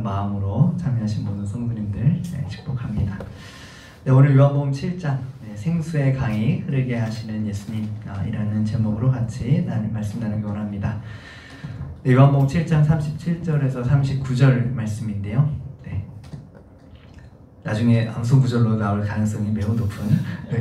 마음으로 참여하신 모든 성도님들 축복합니다. 네, 오늘 요한복음 7장 생수의 강이 흐르게 하시는 예수님이라는 제목으로 같이 말씀 나누기 원합니다. 네, 요한복음 7장 37절에서 39절 말씀인데요. 나중에 암송 구절로 나올 가능성이 매우 높은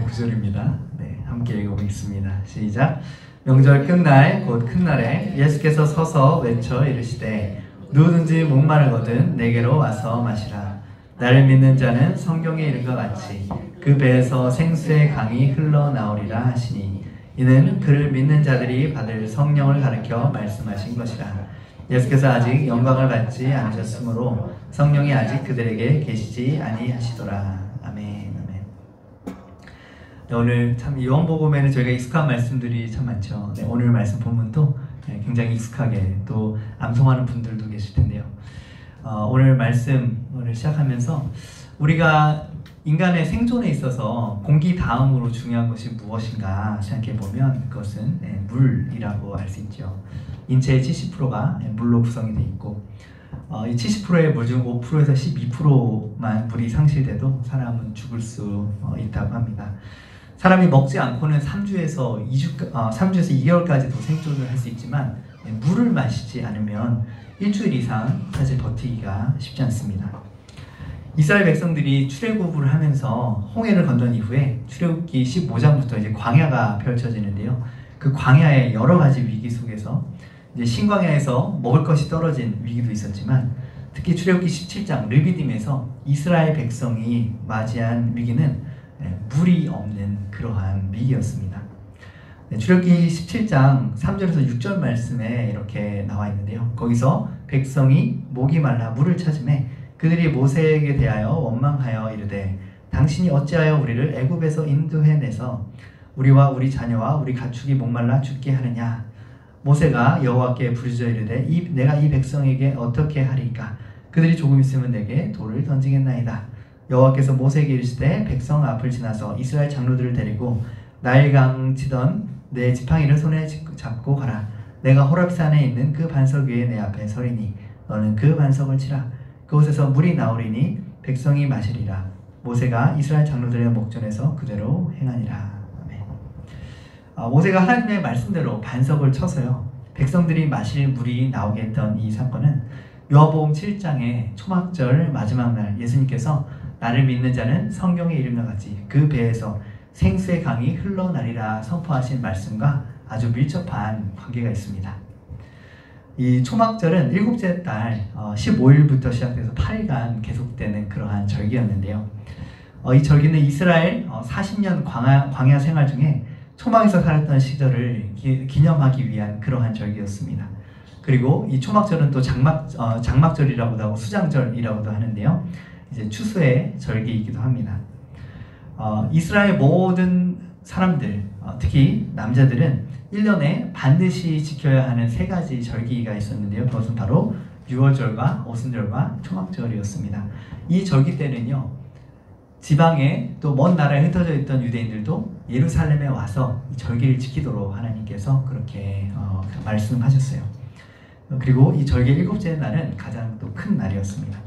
구절입니다. 함께 읽어보겠습니다. 시작. 명절 끝날 곧 큰 날에 예수께서 서서 외쳐 이르시되 누구든지 목마르거든 내게로 와서 마시라. 나를 믿는 자는 성경에 이른 것 같이 그 배에서 생수의 강이 흘러나오리라 하시니 이는 그를 믿는 자들이 받을 성령을 가르쳐 말씀하신 것이라. 예수께서 아직 영광을 받지 않으셨으므로 성령이 아직 그들에게 계시지 아니하시더라. 아멘. 아멘. 네, 오늘 참 요한복음에는 저희가 익숙한 말씀들이 참 많죠. 네, 오늘 말씀 본문도 굉장히 익숙하게 또 암송하는 분들도 계실 텐데요. 오늘 말씀을 시작하면서 우리가 인간의 생존에 있어서 공기 다음으로 중요한 것이 무엇인가 생각해 보면 그것은 물이라고 알 수 있죠. 인체의 70%가 물로 구성이 되어 있고 이 70%의 물 중 5%에서 12%만 물이 상실돼도 사람은 죽을 수 있다고 합니다. 사람이 먹지 않고는 3주에서 2개월까지도 생존을 할 수 있지만 물을 마시지 않으면 일주일 이상 사실 버티기가 쉽지 않습니다. 이스라엘 백성들이 출애굽을 하면서 홍해를 건넌 이후에 출애굽기 15장부터 이제 광야가 펼쳐지는데요. 그 광야의 여러 가지 위기 속에서 이제 신광야에서 먹을 것이 떨어진 위기도 있었지만 특히 출애굽기 17장 르비딤에서 이스라엘 백성이 맞이한 위기는 물이 없는 그러한 위기였습니다. 출애굽기 17장 3절에서 6절 말씀에 이렇게 나와 있는데요. 거기서 백성이 목이 말라 물을 찾으매 그들이 모세에게 대하여 원망하여 이르되 당신이 어찌하여 우리를 애굽에서 인도해내서 우리와 우리 자녀와 우리 가축이 목말라 죽게 하느냐. 모세가 여호와께 부르짖어 이르되 내가 이 백성에게 어떻게 하리까. 그들이 조금 있으면 내게 돌을 던지겠나이다. 여호와께서 모세에게 이르시되 백성 앞을 지나서 이스라엘 장로들을 데리고 나일강 치던 내 지팡이를 손에 잡고 가라. 내가 호렙산에 있는 그 반석 위에 내 앞에 서리니 너는 그 반석을 치라. 그곳에서 물이 나오리니 백성이 마시리라. 모세가 이스라엘 장로들의 목전에서 그대로 행하니라. 아멘. 모세가 하나님의 말씀대로 반석을 쳐서요 백성들이 마실 물이 나오게 했던 이 사건은 요한복음 7장의 초막절 마지막 날 예수님께서 나를 믿는 자는 성경에 이른 것 같이 그 배에서 생수의 강이 흘러나리라 선포하신 말씀과 아주 밀접한 관계가 있습니다. 이 초막절은 일곱째 달 15일부터 시작돼서 8일간 계속되는 그러한 절기였는데요. 이 절기는 이스라엘 40년 광야 생활 중에 초막에서 살았던 시절을 기념하기 위한 그러한 절기였습니다. 그리고 이 초막절은 또 장막절이라고도 하고 수장절이라고도 하는데요. 이제 추수의 절기이기도 합니다. 이스라엘 모든 사람들, 특히 남자들은 1년에 반드시 지켜야 하는 3가지 절기가 있었는데요. 그것은 바로 유월절과 오순절과 초막절이었습니다. 이 절기 때는요, 지방에 또 먼 나라에 흩어져 있던 유대인들도 예루살렘에 와서 이 절기를 지키도록 하나님께서 그렇게 말씀하셨어요. 그리고 이 절기의 7째 날은 가장 또 큰 날이었습니다.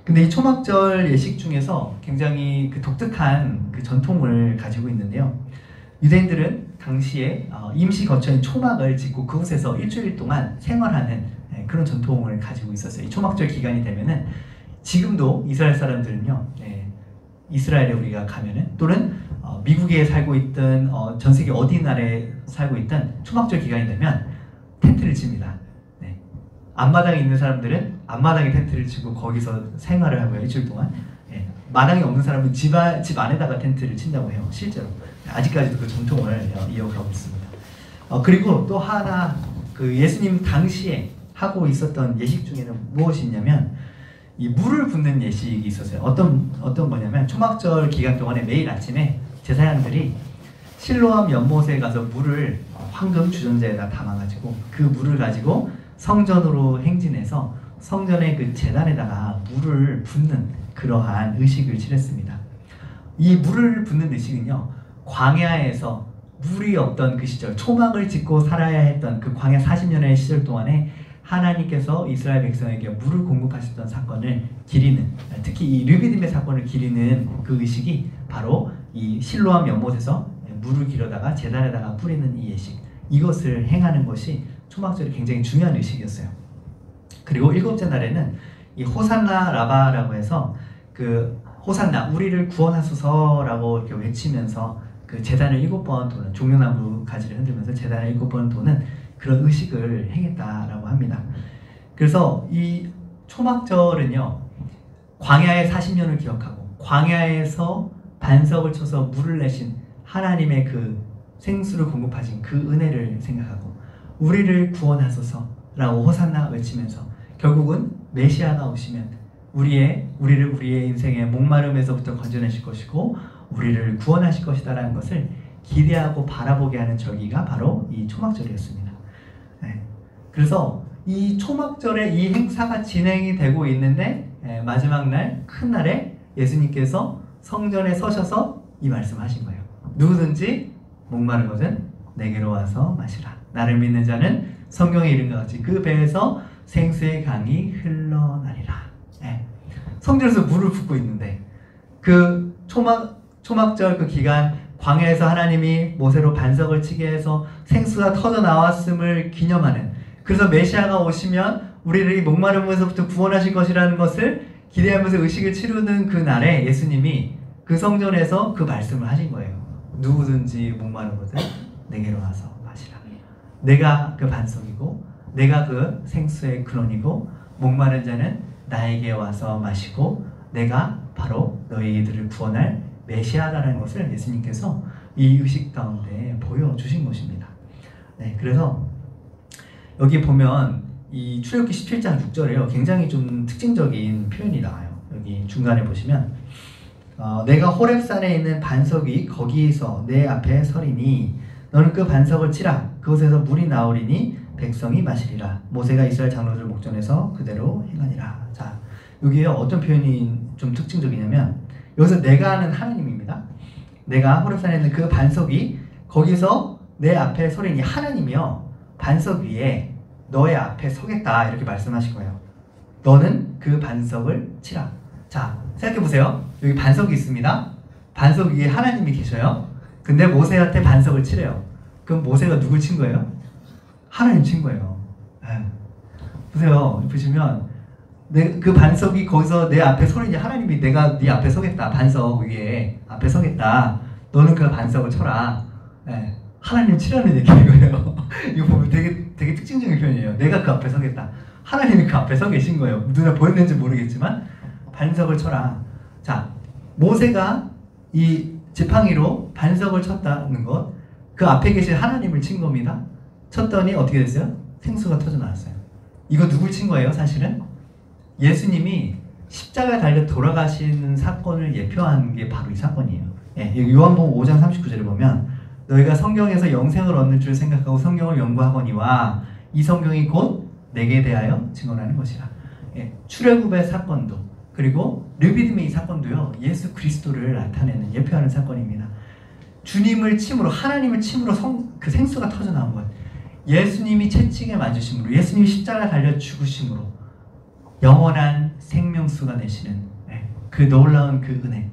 근데 이 초막절 예식 중에서 굉장히 독특한 그 전통을 가지고 있는데요. 유대인들은 당시에 임시 거처인 초막을 짓고 그곳에서 일주일 동안 생활하는 그런 전통을 가지고 있었어요. 이 초막절 기간이 되면은 지금도 이스라엘 사람들은요, 이스라엘에 우리가 가면은 또는 미국에 살고 있든 전 세계 어디 나라에 살고 있든 초막절 기간이 되면 텐트를 칩니다. 앞마당에 있는 사람들은 앞마당에 텐트를 치고 거기서 생활을 하고요, 일주일 동안. 마당이 없는 사람은 집 안에다가 텐트를 친다고 해요, 실제로. 아직까지도 그 전통을 이어가고 있습니다. 그리고 또 하나 그 예수님 당시에 하고 있었던 예식 중에는 무엇이 있냐면 이 물을 붓는 예식이 있었어요. 어떤 거냐면 초막절 기간 동안에 매일 아침에 제사장들이 실로암 연못에 가서 물을 황금 주전자에다 담아가지고 그 물을 가지고 성전으로 행진해서 성전의 그 제단에다가 물을 붓는 그러한 의식을 치렀습니다. 이 물을 붓는 의식은요, 광야에서 물이 없던 그 시절, 초막을 짓고 살아야 했던 그 광야 40년의 시절 동안에 하나님께서 이스라엘 백성에게 물을 공급하셨던 사건, 사건을 기리는, 특히 이 르비딤의 사건을 기리는 그 의식이 바로 이 실로암 연못에서 물을 기르다가 제단에다가 뿌리는 이 예식, 이것을 행하는 것이 초막절이 굉장히 중요한 의식이었어요. 그리고 일곱째 날에는 이 호산나 라바라고 해서 그 호산나 우리를 구원하소서라고 이렇게 외치면서 그 제단을 7번 도는, 종려나무 가지를 흔들면서 제단을 7번 도는 그런 의식을 행했다라고 합니다. 그래서 이 초막절은요, 광야의 40년을 기억하고 광야에서 반석을 쳐서 물을 내신 하나님의 그 생수를 공급하신 그 은혜를 생각하고 우리를 구원하소서라고 호산나 외치면서 결국은 메시아가 오시면 우리를 우리의 인생의 목마름에서부터 건져내실 것이고 우리를 구원하실 것이다라는 것을 기대하고 바라보게 하는 절기가 바로 이 초막절이었습니다. 네. 그래서 이 초막절에 이 행사가 진행이 되고 있는데 마지막 날, 큰 날에 예수님께서 성전에 서셔서 이 말씀하신 거예요. 누구든지 목마른 것은 내게로 와서 마시라. 나를 믿는 자는 성경에 이른 것 같이 그 배에서 생수의 강이 흘러나리라. 네. 성전에서 물을 붓고 있는데 그 초막절 그 기간 광야에서 하나님이 모세로 반석을 치게 해서 생수가 터져 나왔음을 기념하는, 그래서 메시아가 오시면 우리를 이 목마름에서부터 구원하실 것이라는 것을 기대하면서 의식을 치르는 그 날에 예수님이 그 성전에서 그 말씀을 하신 거예요. 누구든지 목마른 것은 내게로 와서 마시라. 내가 그 반석이고 내가 그 생수의 근원이고 목마른 자는 나에게 와서 마시고 내가 바로 너희들을 구원할 메시아라는 것을 예수님께서 이 의식 가운데 보여주신 것입니다. 네, 그래서 여기 보면 이 출애굽기 17장 6절에요. 굉장히 좀 특징적인 표현이 나와요. 여기 중간에 보시면 내가 호렙산에 있는 반석이 거기서 내 앞에 서리니 너는 그 반석을 치라. 그곳에서 물이 나오리니 백성이 마시리라. 모세가 이스라엘 장로들 목전에서 그대로 행하니라. 자, 여기에 어떤 표현이 좀 특징적이냐면 여기서 내가 하는 하나님입니다. 내가 호렙산에 있는 그 반석이 거기서 내 앞에 서리니, 하나님이요 반석 위에 너의 앞에 서겠다 이렇게 말씀하신 거예요. 너는 그 반석을 치라. 자, 생각해보세요. 여기 반석이 있습니다. 반석 위에 하나님이 계셔요. 근데 모세한테 반석을 치래요. 그럼 모세가 누굴 친 거예요? 하나님 친 거예요. 보세요. 보시면 그 반석이 거기서 내 앞에 서리니, 하나님이 내가 네 앞에 서겠다. 반석 위에 앞에 서겠다. 너는 그 반석을 쳐라. 하나님 치라는 얘기인 거예요. 이거 보면 되게 특징적인 표현이에요. 내가 그 앞에 서겠다. 하나님이 그 앞에 서 계신 거예요. 눈에 보였는지 모르겠지만 반석을 쳐라. 자, 모세가 이 지팡이로 반석을 쳤다는 것, 그 앞에 계신 하나님을 친 겁니다. 쳤더니 어떻게 됐어요? 생수가 터져 나왔어요. 이거 누굴 친 거예요? 사실은 예수님이 십자가에 달려 돌아가시는 사건을 예표한 게 바로 이 사건이에요. 요한복음 5장 39절에 보면 너희가 성경에서 영생을 얻는 줄 생각하고 성경을 연구하거니와 이 성경이 곧 내게 대하여 증언하는 것이라. 출애굽의 사건도 그리고 르비딤의 이 사건도요, 예수 그리스도를 나타내는, 예표하는 사건입니다. 주님을 침으로, 하나님을 침으로 그 생수가 터져 나온 것, 예수님이 채찍에 맞으심으로, 예수님이 십자가에 달려 죽으심으로 영원한 생명수가 되시는 그 놀라운 그 은혜,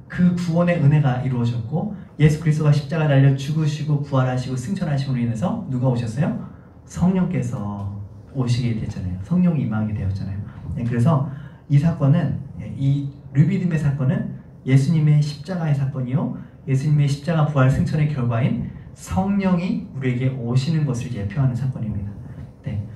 그 구원의 은혜가 이루어졌고, 예수 그리스도가 십자가에 달려 죽으시고 부활하시고 승천하심으로 인해서 누가 오셨어요? 성령께서 오시게 됐잖아요. 성령이 임하게 되었잖아요. 그래서 이 사건은, 이 르비딤의 사건은 예수님의 십자가의 사건이요, 예수님의 십자가 부활 승천의 결과인 성령이 우리에게 오시는 것을 예표하는 사건입니다. 네.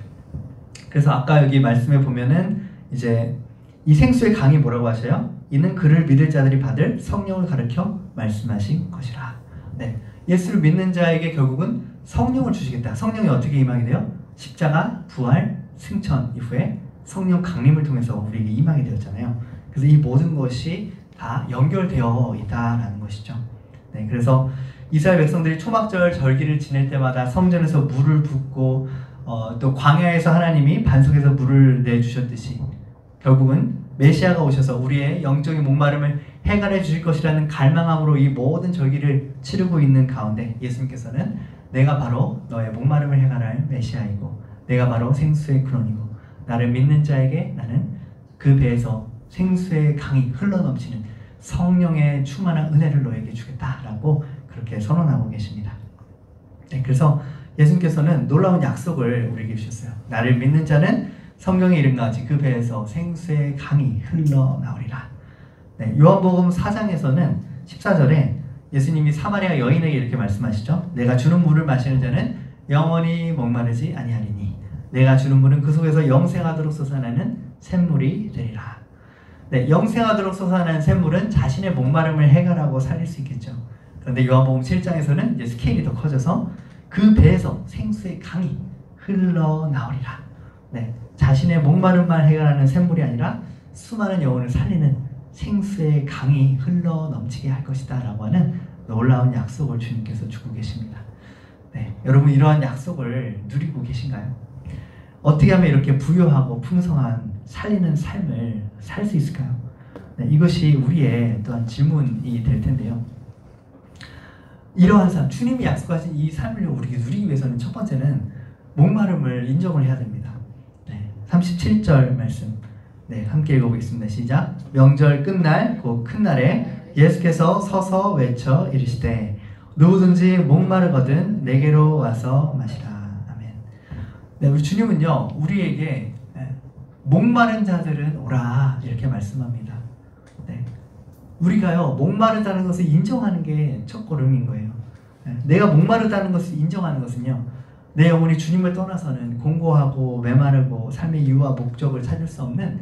그래서 아까 여기 말씀에 보면은 이제 이 생수의 강이 뭐라고 하셔요? 이는 그를 믿을 자들이 받을 성령을 가르쳐 말씀하신 것이라. 네. 예수를 믿는 자에게 결국은 성령을 주시겠다. 성령이 어떻게 임하게 돼요? 십자가 부활 승천 이후에 성령 강림을 통해서 우리에게 임하게 되었잖아요. 그래서 이 모든 것이 다 연결되어 있다라는 것이죠. 네, 그래서 이스라엘 백성들이 초막절 절기를 지낼 때마다 성전에서 물을 붓고 또 광야에서 하나님이 반석에서 물을 내주셨듯이 결국은 메시아가 오셔서 우리의 영적인 목마름을 해결해 주실 것이라는 갈망함으로 이 모든 절기를 치르고 있는 가운데 예수님께서는 내가 바로 너의 목마름을 해결할 메시아이고 내가 바로 생수의 근원이고 나를 믿는 자에게 나는 그 배에서 생수의 강이 흘러넘치는 성령의 충만한 은혜를 너에게 주겠다라고 그렇게 선언하고 계십니다. 네, 그래서 예수님께서는 놀라운 약속을 우리에게 주셨어요. 나를 믿는 자는 성경의 이름과 같이 그 배에서 생수의 강이 흘러나오리라. 네, 요한복음 4장에서는 14절에 예수님이 사마리아 여인에게 이렇게 말씀하시죠. 내가 주는 물을 마시는 자는 영원히 목마르지 아니하리니 내가 주는 물은 그 속에서 영생하도록 솟아나는 샘물이 되리라. 네, 영생하도록 솟아나는 샘물은 자신의 목마름을 해결하고 살릴 수 있겠죠. 그런데 요한복음 7장에서는 이제 스케일이 더 커져서 그 배에서 생수의 강이 흘러나오리라. 네, 자신의 목마름만 해결하는 샘물이 아니라 수많은 영혼을 살리는 생수의 강이 흘러넘치게 할 것이다 라고 하는 놀라운 약속을 주님께서 주고 계십니다. 네, 여러분 이러한 약속을 누리고 계신가요? 어떻게 하면 이렇게 부유하고 풍성한 살리는 삶을 살 수 있을까요? 네, 이것이 우리의 또한 질문이 될 텐데요. 이러한 삶, 주님이 약속하신 이 삶을 우리가 누리기 위해서는 첫 번째는 목마름을 인정을 해야 됩니다. 네, 37절 말씀 네, 함께 읽어보겠습니다. 시작. 명절 끝날 곧 큰 날에 예수께서 서서 외쳐 이르시되 누구든지 목마르거든 내게로 와서 마시라. 아멘. 네, 우리 주님은요 우리에게 목마른 자들은 오라 이렇게 말씀합니다. 네, 우리가요 목마르다는 것을 인정하는 게 첫걸음인 거예요. 네, 내가 목마르다는 것을 인정하는 것은요 내 영혼이 주님을 떠나서는 공고하고 메마르고 삶의 이유와 목적을 찾을 수 없는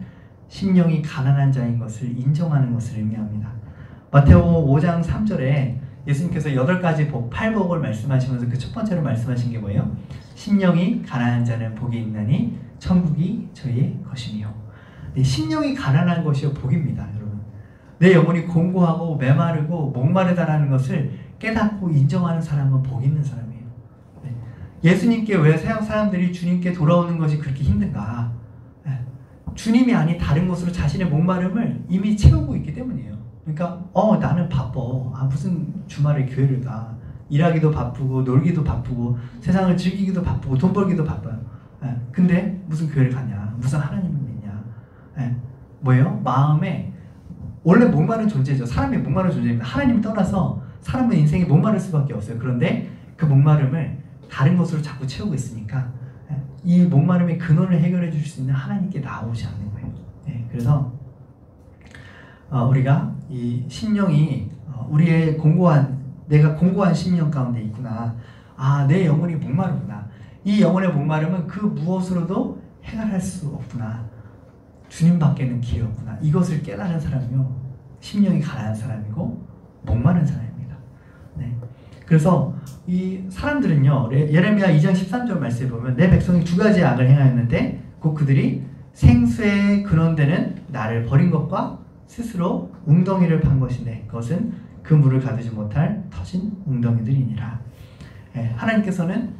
심령이 가난한 자인 것을 인정하는 것을 의미합니다. 마태복음 5장 3절에 예수님께서 8가지 복, 8복을 말씀하시면서 그 첫 번째로 말씀하신 게 뭐예요? 심령이 가난한 자는 복이 있나니 천국이 저희의 것이니요. 네, 심령이 가난한 것이 복입니다, 여러분. 내 영혼이 공고하고 메마르고 목마르다라는 것을 깨닫고 인정하는 사람은 복 있는 사람이에요. 네. 예수님께 왜 세상 사람들이 주님께 돌아오는 것이 그렇게 힘든가? 네. 주님이 아닌 다른 것으로 자신의 목마름을 이미 채우고 있기 때문이에요. 그러니까 나는 바빠. 무슨 주말에 교회를 가. 일하기도 바쁘고 놀기도 바쁘고 세상을 즐기기도 바쁘고 돈 벌기도 바빠요. 근데 무슨 교회를 가냐? 무슨 하나님을 믿냐? 뭐예요? 마음에 원래 목마른 존재죠. 사람이 목마른 존재입니다. 하나님을 떠나서 사람은 인생이 목마를 수밖에 없어요. 그런데 그 목마름을 다른 것으로 자꾸 채우고 있으니까 이 목마름의 근원을 해결해 줄 수 있는 하나님께 나오지 않는 거예요. 그래서 우리가 이 심령이 우리의 내가 공고한 심령 가운데 있구나. 내 영혼이 목마르구나. 이 영혼의 목마름은 그 무엇으로도 해결할 수 없구나. 주님밖에는 길이 없구나. 이것을 깨달은 사람이요 심령이 가난한 사람이고 목마른 사람입니다. 네. 그래서 이 사람들은요 예레미야 2장 13절 말씀에 보면 내 백성이 2가지 악을 행하였는데 곧 그들이 생수의 근원되는 나를 버린 것과 스스로 웅덩이를 판 것인데 그것은 그 물을 가두지 못할 터진 웅덩이들이니라. 하나님께서는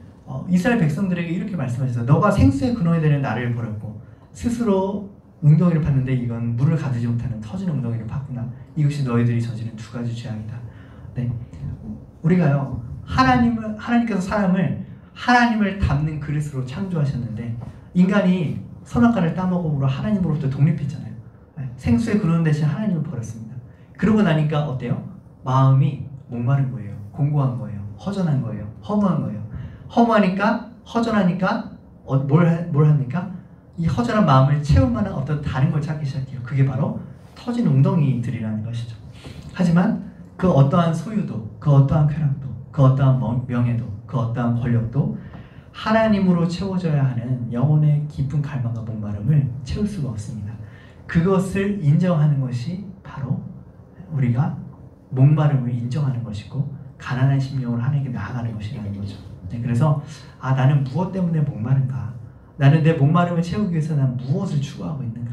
이스라엘 백성들에게 이렇게 말씀하셨어요. 너가 생수의 근원이 되는 나를 버렸고 스스로 웅덩이를 팠는데 이건 물을 가두지 못하는 터진 웅덩이를 팠구나. 이것이 너희들이 저지른 2가지 죄악이다. 네, 우리가요 하나님께서 사람을 하나님을 담는 그릇으로 창조하셨는데 인간이 선악과를 따먹음으로 하나님으로부터 독립했잖아요. 생수의 근원 대신 하나님을 버렸습니다. 그러고 나니까 어때요? 마음이 목마른 거예요. 공고한 거예요. 허전한 거예요. 허무한 거예요. 허무하니까 허전하니까 뭘 합니까? 이 허전한 마음을 채울 만한 어떤 다른 걸 찾기 시작해요. 그게 바로 터진 웅덩이들이라는 것이죠. 하지만 그 어떠한 소유도, 그 어떠한 쾌락도, 그 어떠한 명예도, 그 어떠한 권력도 하나님으로 채워져야 하는 영혼의 깊은 갈망과 목마름을 채울 수가 없습니다. 그것을 인정하는 것이 바로 우리가 목마름을 인정하는 것이고 가난한 심령을 하나님께 나아가는 것이라는 거죠. 네, 그래서 나는 무엇 때문에 목마른가? 나는 내 목마름을 채우기 위해서 난 무엇을 추구하고 있는가?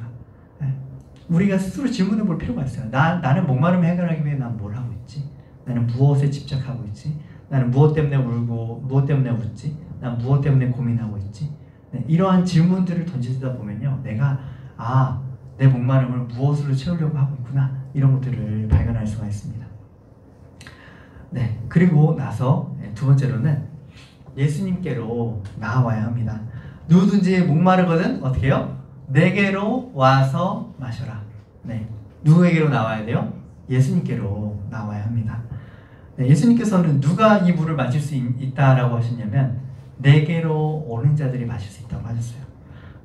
네, 우리가 스스로 질문해 볼 필요가 있어요. 나는 목마름을 해결하기 위해 난 뭘 하고 있지? 나는 무엇에 집착하고 있지? 나는 무엇 때문에 울고 무엇 때문에 웃지? 난 무엇 때문에 고민하고 있지? 네, 이러한 질문들을 던지다 보면요 내가 내 목마름을 무엇으로 채우려고 하고 있구나 이런 것들을 발견할 수가 있습니다. 네, 그리고 나서 2번째로는 예수님께로 나아와야 합니다. 누구든지 목마르거든 어떻게 해요? 내게로 와서 마셔라. 네. 누구에게로 나와야 돼요? 예수님께로 나와야 합니다. 네, 예수님께서는 누가 이 물을 마실 수 있다라고 하셨냐면 내게로 오는 자들이 마실 수 있다고 하셨어요.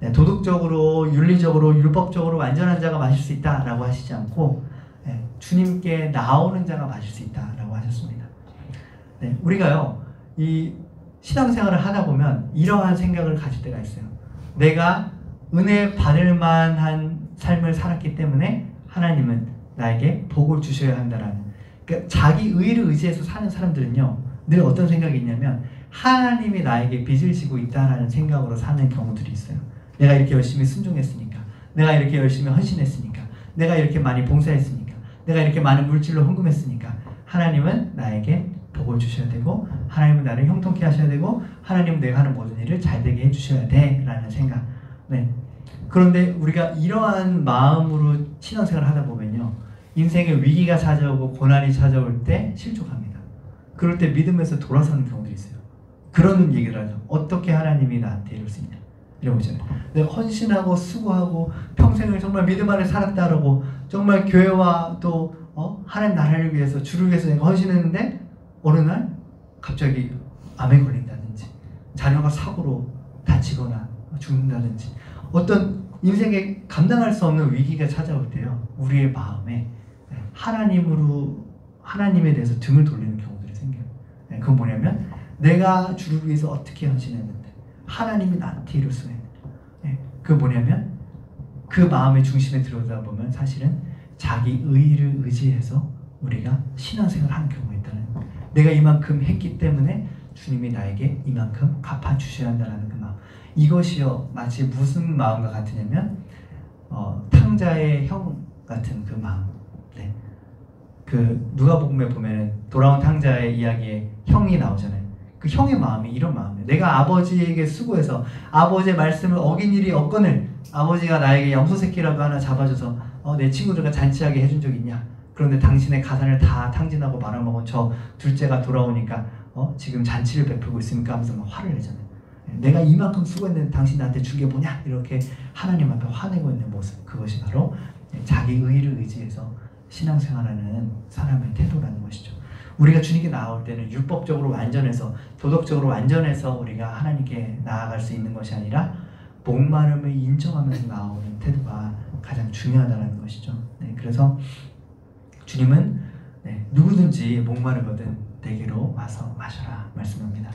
네, 도덕적으로, 윤리적으로, 율법적으로 완전한 자가 마실 수 있다라고 하시지 않고 네, 주님께 나오는 자가 마실 수 있다라고 하셨습니다. 네, 우리가요 이 신앙생활을 하다 보면 이러한 생각을 가질 때가 있어요. 내가 은혜 받을 만한 삶을 살았기 때문에 하나님은 나에게 복을 주셔야 한다라는, 그러니까 자기 의를 의지해서 사는 사람들은요 늘 어떤 생각이 있냐면 하나님이 나에게 빚을 지고 있다라는 생각으로 사는 경우들이 있어요. 내가 이렇게 열심히 순종했으니까, 내가 이렇게 열심히 헌신했으니까, 내가 이렇게 많이 봉사했으니까, 내가 이렇게 많은 물질로 헌금했으니까 하나님은 나에게 복을 주셔야 되고, 하나님은 나를 형통케 하셔야 되고, 하나님은 내가 하는 모든 일을 잘되게 해주셔야 돼 라는 생각. 네. 그런데 우리가 이러한 마음으로 신앙생활을 하다 보면요 인생에 위기가 찾아오고 고난이 찾아올 때 실족합니다. 그럴 때 믿음에서 돌아서는 경우들이 있어요. 그런 얘기를 하죠. 어떻게 하나님이 나한테 이럴 수 있냐 이런 거잖아요. 내가 헌신하고 수고하고 평생을 정말 믿음 안에 살았다라고 정말 교회와 또 하나님 나라를 위해서 주를 위해서 내가 헌신했는데 어느 날 갑자기 암에 걸린다든지 자녀가 사고로 다치거나 죽는다든지 어떤 인생에 감당할 수 없는 위기가 찾아올 때요 우리의 마음에 하나님에 대해서 등을 돌리는 경우들이 생겨요. 그건 뭐냐면 내가 주를 위해서 어떻게 헌신했는데 하나님이 나한테 이럴 수 있는데, 그건 뭐냐면 그 마음의 중심에 들어오다 보면 사실은 자기 의의를 의지해서 우리가 신앙생활을 하는 경우가 있다는 거예요. 내가 이만큼 했기 때문에 주님이 나에게 이만큼 갚아주셔야 한다는 그 마음. 이것이요 마치 무슨 마음과 같으냐면 탕자의 형 같은 그 마음. 네. 그 누가복음에 보면 돌아온 탕자의 이야기에 형이 나오잖아요. 그 형의 마음이 이런 마음이에요. 내가 아버지에게 수고해서 아버지의 말씀을 어긴 일이 없거늘 아버지가 나에게 염소새끼라도 하나 잡아줘서 내 친구들과 잔치하게 해준 적 있냐? 그런데 당신의 가산을 다 탕진하고 말아먹은 저 둘째가 돌아오니까 지금 잔치를 베풀고 있습니까? 하면서 막 화를 내잖아요. 내가 이만큼 수고했는데 당신 나한테 준 게 뭐냐? 이렇게 하나님 앞에 화내고 있는 모습, 그것이 바로 자기 의의를 의지해서 신앙생활하는 사람의 태도라는 것이죠. 우리가 주님께 나아올 때는 율법적으로 완전해서 도덕적으로 완전해서 우리가 하나님께 나아갈 수 있는 것이 아니라 목마름을 인정하면서 나오는 태도가 가장 중요하다는 것이죠. 네, 그래서 주님은 누구든지 목마르거든 내게로 와서 마셔라 말씀합니다.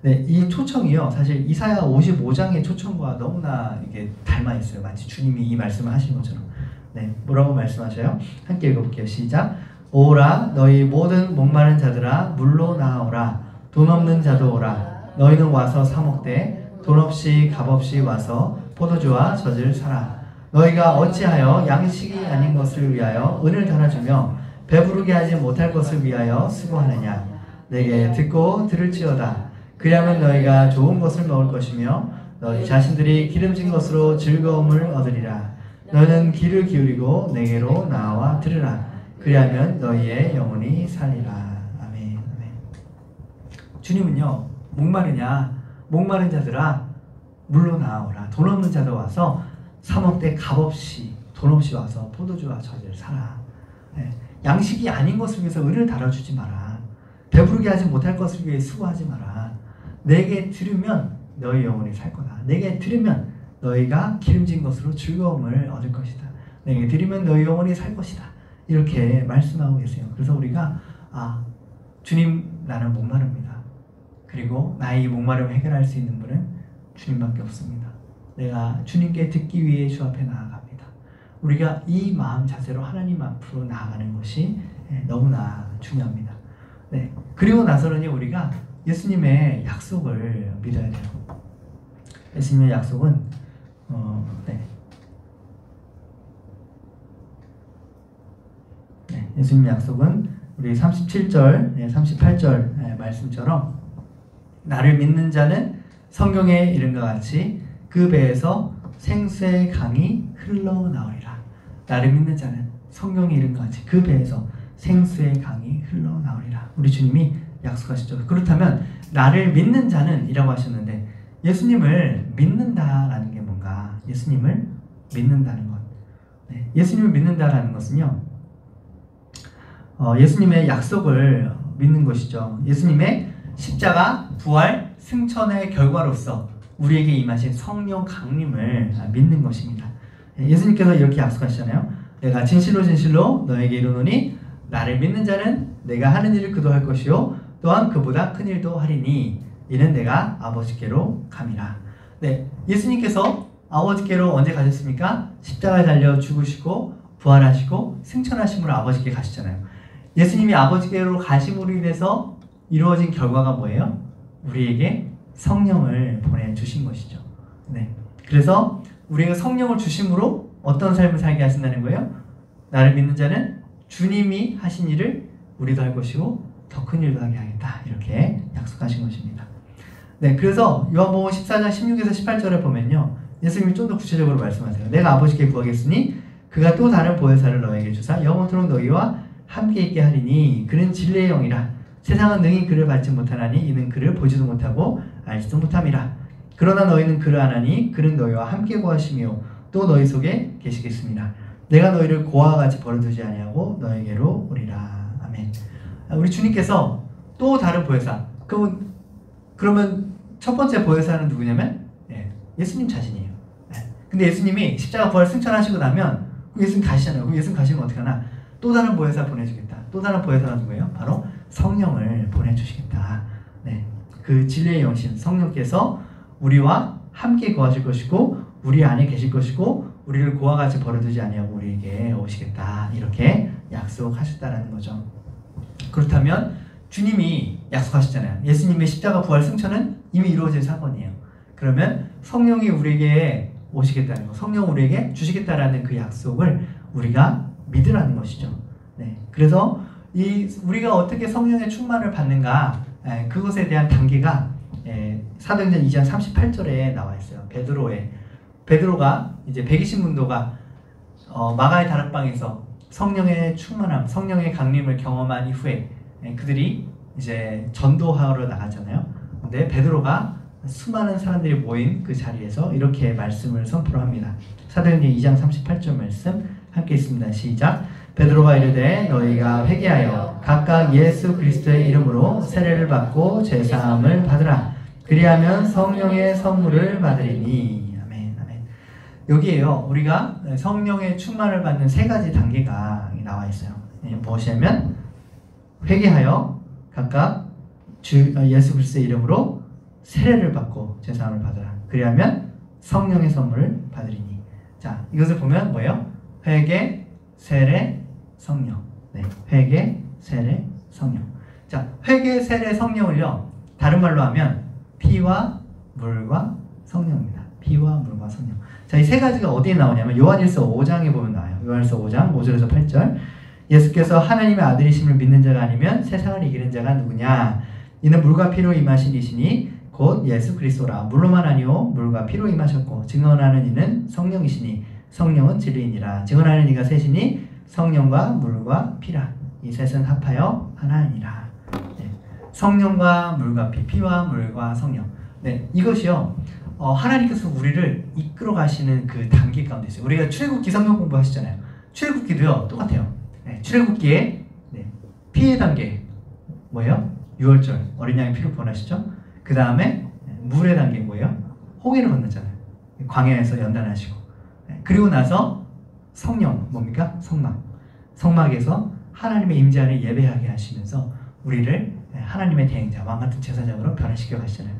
네, 이 초청이요 사실 이사야 55장의 초청과 너무나 이게 닮아 있어요. 마치 주님이 이 말씀을 하신 것처럼. 네, 뭐라고 말씀하셔요? 함께 읽어볼게요. 시작. 오라 너희 모든 목마른 자들아 물로 나아오라. 돈 없는 자도 오라. 너희는 와서 사 먹되 돈 없이 값 없이 와서 포도주와 젖을 사라. 너희가 어찌하여 양식이 아닌 것을 위하여 은을 달아주며 배부르게 하지 못할 것을 위하여 수고하느냐. 내게 듣고 들을지어다. 그리하면 너희가 좋은 것을 먹을 것이며 너희 자신들이 기름진 것으로 즐거움을 얻으리라. 너는 귀를 기울이고 내게로 나와 들으라. 그리하면 너희의 영혼이 살리라. 아멘. 아멘. 주님은요 목마르냐 목마른 자들아 물로 나아오라. 돈 없는 자도 와서 사 먹되 값없이 돈 없이 와서 포도주와 젖을 사라. 양식이 아닌 것을 위해서 은을 달아주지 마라. 배부르게 하지 못할 것을 위해 수고하지 마라. 내게 들으면 너희 영혼이 살 거다. 내게 들으면 너희가 기름진 것으로 즐거움을 얻을 것이다. 내게 들으면 너희 영혼이 살 것이다. 이렇게 말씀하고 계세요. 그래서 우리가 주님 나는 목마릅니다. 그리고 나의 이 목마름을 해결할 수 있는 분은 주님밖에 없습니다. 내가 주님께 듣기 위해 주 앞에 나아갑니다. 우리가 이 마음 자세로 하나님 앞으로 나아가는 것이 너무나 중요합니다. 네. 그리고 나서는요 우리가 예수님의 약속을 믿어야 돼요. 예수님의 약속은 예수님의 약속은 우리 37절, 38절 말씀처럼 나를 믿는 자는 성경에 이른 것 같이 그 배에서 생수의 강이 흘러나오리라. 나를 믿는 자는 성경에 이른 것 같이 그 배에서 생수의 강이 흘러나오리라. 우리 주님이 약속하시죠. 그렇다면 나를 믿는 자는 이라고 하셨는데 예수님을 믿는다라는 게 뭔가? 예수님을 믿는다는 것. 네, 예수님을 믿는다라는 것은요, 예수님의 약속을 믿는 것이죠. 예수님의 십자가, 부활, 승천의 결과로서 우리에게 임하신 성령 강림을 믿는 것입니다. 예수님께서 이렇게 약속하시잖아요. 내가 진실로 진실로 너에게 이르노니 나를 믿는 자는 내가 하는 일을 그도 할 것이요 또한 그보다 큰 일도 하리니 이는 내가 아버지께로 감이라. 네, 예수님께서 아버지께로 언제 가셨습니까? 십자가에 달려 죽으시고 부활하시고 승천하심으로 아버지께 가시잖아요. 예수님이 아버지께로 가심으로 인해서 이루어진 결과가 뭐예요? 우리에게 성령을 보내주신 것이죠. 네, 그래서 우리가 성령을 주심으로 어떤 삶을 살게 하신다는 거예요? 나를 믿는 자는 주님이 하신 일을 우리도 할 것이고 더 큰 일도 하게 하겠다. 이렇게 약속하신 것입니다. 네, 그래서 요한복음 14장 16에서 18절에 보면요, 예수님이 좀 더 구체적으로 말씀하세요. 내가 아버지께 구하겠으니 그가 또 다른 보혜사를 너에게 주사 영원토록 너희와 함께 있게 하리니 그는 진리의 영이라. 세상은 능히 그를 받지 못하나니 이는 그를 보지도 못하고 알지도 못함이라. 그러나 너희는 그를 아나니 그는 너희와 함께 거하시며 또 너희 속에 계시겠습니다. 내가 너희를 고아와 같이 버려두지 아니하고 너에게로 오리라. 아멘. 우리 주님께서 또 다른 보혜사. 그러면 첫 번째 보혜사는 누구냐면 예수님 자신이에요. 근데 예수님이 십자가 부활 승천하시고 나면 예수님 가시잖아요. 그럼 예수님 가시면 어떻게 하나? 또 다른 보혜사 보내주겠다. 또 다른 보혜사가 누구예요? 바로 성령을 보내주시겠다. 네, 그 진리의 영신 성령께서 우리와 함께 거하실 것이고 우리 안에 계실 것이고 우리를 고아와 같이 버려두지 아니하고 우리에게 오시겠다. 이렇게 약속하셨다라는 거죠. 그렇다면 주님이 약속하셨잖아요. 예수님의 십자가 부활 승천은 이미 이루어진 사건이에요. 그러면 성령이 우리에게 오시겠다는 거, 성령 우리에게 주시겠다라는 그 약속을 우리가 믿으라는 것이죠. 네, 그래서 우리가 어떻게 성령의 충만을 받는가, 그것에 대한 단계가 사도행전 2장 38절에 나와 있어요. 베드로가 이제 120문도가 마가의 다락방에서 성령의 충만함, 성령의 강림을 경험한 이후에 그들이 이제 전도하러 나가잖아요. 근데 베드로가 수많은 사람들이 모인 그 자리에서 이렇게 말씀을 선포를 합니다. 사도행전 2장 38절 말씀 함께 있습니다. 시작. 베드로가 이르되 너희가 회개하여 각각 예수 그리스도의 이름으로 세례를 받고 죄사함을 받으라. 그리하면 성령의 선물을 받으리니. 아멘, 아멘. 여기에요. 우리가 성령의 충만을 받는 세 가지 단계가 나와 있어요. 무엇이냐면 회개하여 각각 예수 그리스도의 이름으로 세례를 받고 죄사함을 받으라. 그리하면 성령의 선물을 받으리니. 자, 이것을 보면 뭐예요? 회개, 세례, 성령. 네, 회개, 세례, 성령. 자, 회개, 세례, 성령을요, 다른 말로 하면 피와 물과 성령입니다. 피와 물과 성령. 자, 이 세 가지가 어디에 나오냐면 요한일서 5장에 보면 나와요. 요한일서 5장 5절에서 8절. 예수께서 하나님의 아들이심을 믿는 자가 아니면 세상을 이기는 자가 누구냐? 이는 물과 피로 임하신 이시니 곧 예수 그리스도라. 물로만 아니오 물과 피로 임하셨고 증언하는 이는 성령이시니 성령은 진리이니라. 증언하는 이가 셋이니 성령과 물과 피라. 이 셋은 합하여 하나니라. 네. 성령과 물과 피, 피와 물과 성령. 네, 이것이요. 하나님께서 우리를 이끌어 가시는 그 단계 가운데 있어요. 우리가 출애굽기 성경 공부하시잖아요. 출애굽기도요 똑같아요. 네, 출애굽기에 피의 단계 뭐예요? 6월절 어린 양의 피로 구원하시죠. 그 다음에 물의 단계 뭐예요? 홍해를 건넜잖아요. 광야에서 연단하시고. 그리고 나서 성령 뭡니까? 성막에서 하나님의 임재 안에 예배하게 하시면서 우리를 하나님의 대행자, 왕같은 제사장으로 변화시켜 가시잖아요.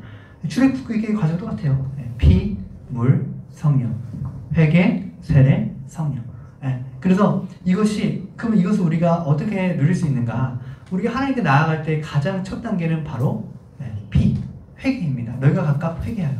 출애굽기의 과정 똑같아요. 피, 물, 성령. 회개, 세례, 성령. 그래서 그럼 이것을 우리가 어떻게 누릴 수 있는가? 우리가 하나님께 나아갈 때 가장 첫 단계는 바로 피, 회개입니다. 너희가 각각 회개하여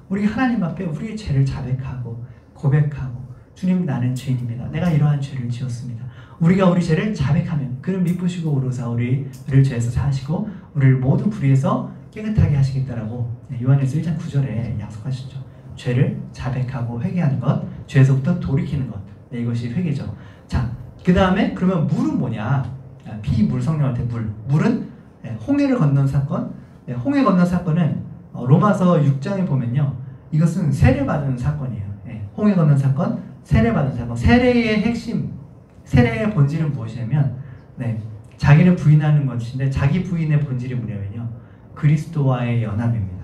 우리 하나님 앞에 우리의 죄를 자백하고 고백하고 주님 나는 죄인입니다. 내가 이러한 죄를 지었습니다. 우리가 우리 죄를 자백하면 그를 미쁘시고 오로사 우리를 죄에서 사하시고 우리를 모두 불의에서 깨끗하게 하시겠다라고 요한일서 1장 9절에 약속하시죠. 죄를 자백하고 회개하는 것, 죄에서부터 돌이키는 것. 네, 이것이 회개죠. 자, 그 다음에 그러면 물은 뭐냐? 피, 물, 성령한테 물은 홍해를 건넌 사건. 홍해 건넌 사건은 로마서 6장에 보면요, 이것은 세례 받은 사건이에요. 홍해 건넌 사건, 세례받은 사건. 세례의 핵심, 세례의 본질은 무엇이냐면 자기를 부인하는 것인데 자기 부인의 본질이 뭐냐면요. 그리스도와의 연합입니다.